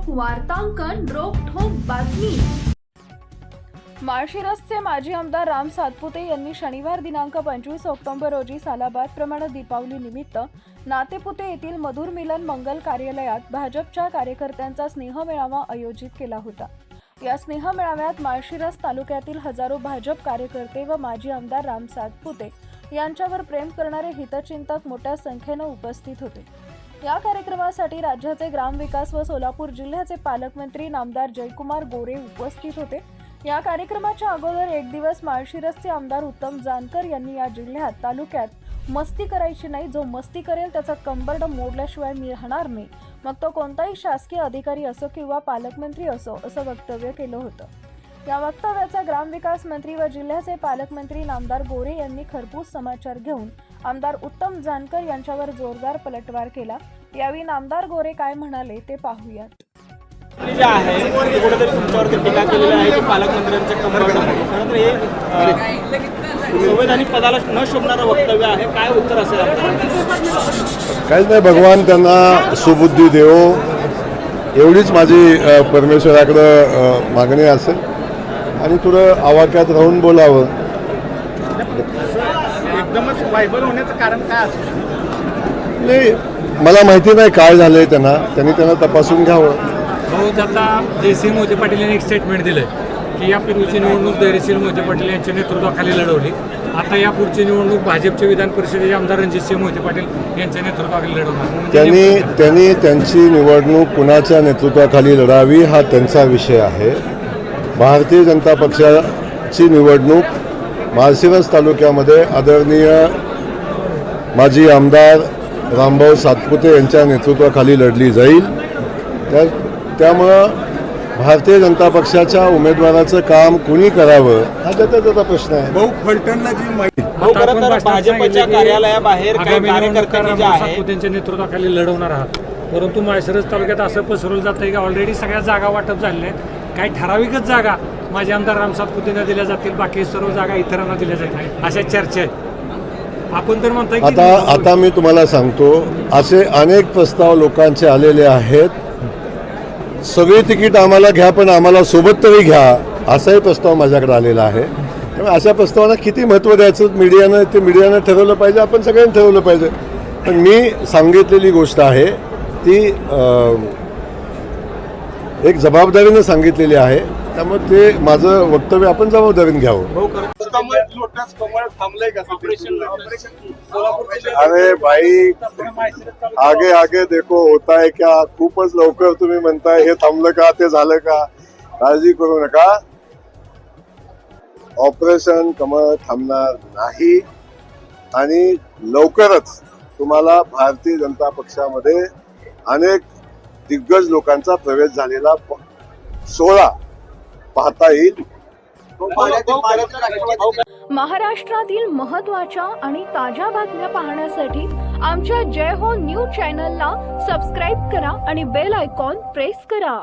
वार्तांकन रोखठोक बातमी। माळशिरसचे माजी आमदार राम सातपुते यांनी शनिवार दिनांक 25 ऑक्टोबर रोजी सालाबाद प्रमाणे दीपावली निमित्त नातेपुते येथील मधुर मिलन मंगल कार्यालयात भाजपच्या कार्यकर्त्यांचा स्नेहमेळावा आयोजित केला होता। या स्नेहमेळाव्यात माळशिरस तालुक्यातील हजारो भाजप कार्यकर्ते व माजी आमदार राम सातपुते यांच्यावर प्रेम करणारे हितचिंतक मोठ्या संख्येने उपस्थित होते। या कार्यक्रमासाठी राज्याचे ग्रामविकास व सोलापूर जिल्ह्याचे पालकमंत्री नामदार जयकुमार गोरे उपस्थित होते। या कार्यक्रमाच्या अगोदर एक दिवस माळशिरसचे आमदार उत्तम जानकर यांनी या जिल्ह्यात तालुक्यात मस्ती करायची नाही, जो मस्ती करेल त्याचा कंबरड मोडल्याशिवाय मी राहणार नाही, मग तो कोणताही शासकीय अधिकारी असो किंवा पालकमंत्री असो, असं वक्तव्य केलं होतं। या वक्तव्याचा ग्रामविकास मंत्री व जिल्ह्याचे पालकमंत्री नामदार गोरे यांनी खरपूस समाचार घेऊन आमदार उत्तम जानकर यांच्यावर जोरदार पलटवार केला। यावेळी नामदार गोरे काय म्हणाले ते पाहूयात। जे आहे ते कुठेतरी तुमच्यावरती टीका केलेली आहे की पालकमंत्र्यांच्या कंबरड खरं तर हे संवैधानिक पदाला न शोभणारं वक्तव्य आहे, काय उत्तर असेल आपलं? काहीच नाही, भगवान त्यांना सुबुद्धी देवो एवढीच माझी परमेश्वराकडं मागणी असेल आणि थोडं आवाक्यात राहून बोलावं। एकदमच वायबल होण्याचं कारण काय असतं? नाही, मला माहिती नाही काय झालंय त्यांनी तपासून घ्यावं। भाऊ, आता जयसिंह मोहिते पाटील यांनी एक स्टेटमेंट दिलं की यापूर्वीची निवडणूक धैर्यशील मोहिते पाटील यांच्या नेतृत्वाखाली लढवली, आता यापुढची निवडणूक भाजपचे विधान परिषदेचे आमदार रणजितसिंह मोहिते पाटील यांच्या नेतृत्वाखाली लढवणार। त्यांनी त्यांची निवडणूक कुणाच्या नेतृत्वाखाली लढावी हा त्यांचा विषय आहे। भारतीय जनता पक्षाची निवडणूक माळशिरस तालुक्यामध्ये आदरणीय माजी आमदार रामभाऊ सातपुते यांच्या नेतृत्वाखाली लढली जाईल। त्यामुळं भारतीय जनता पक्षाच्या उमेदवाराचं काम कुणी करावं हा त्याचा प्रश्न आहे। भाऊ, फलटणला जी माहिती भाजपच्या कार्यालयाबाहेर काही कार्यकर्त्यांनी जे आहे त्यांच्या नेतृत्वाखाली लढवणार आहात, परंतु माळशिरस तालुक्यात असं पसरवलं जातं की ऑलरेडी सगळ्या जागा वाटप झालेल्या आहेत, काही ठराविकच जागा माझे आमदार राम सातपुतेंना दिल्या जातील, बाकी सर्व जागा इतरांना दिल्या जातील, अशा चर्चा आहेत। आपण तर म्हणताय आता मी तुम्हाला सांगतो, असे अनेक प्रस्ताव लोकांचे आलेले आहेत। सगळी तिकीट आम्हाला घ्या पण आम्हाला सोबत तरी घ्या, असाही प्रस्ताव माझ्याकडे आलेला आहे। त्यामुळे अशा प्रस्तावांना किती महत्त्व द्यायचं मीडियानं ठरवलं पाहिजे, आपण सगळ्यांनी ठरवलं पाहिजे। पण मी सांगितलेली गोष्ट आहे ती एक जबाबदारीनं सांगितलेली आहे, त्यामुळे ते माझं वक्तव्य आपण जबाबदारीने घ्यावं। अरे भाई, आगे आगे देखो होता है क्या, खूपच लवकर तुम्ही म्हणताय हे थांबलं का, ते झालं का, काळजी करू नका। ऑपरेशन कमळ थांबणार नाही आणि लवकरच तुम्हाला भारतीय जनता पक्षामध्ये अनेक दिग्गज लोकांचा प्रवेश झालेला सोहळा पाहता येईल। महाराष्ट्रातील महत्त्वाच्या आणि ताज्या बातम्या पाहण्यासाठी आमच्या जय हो न्यूज चॅनलला सबस्क्राईब करा आणि बेल आयकॉन प्रेस करा।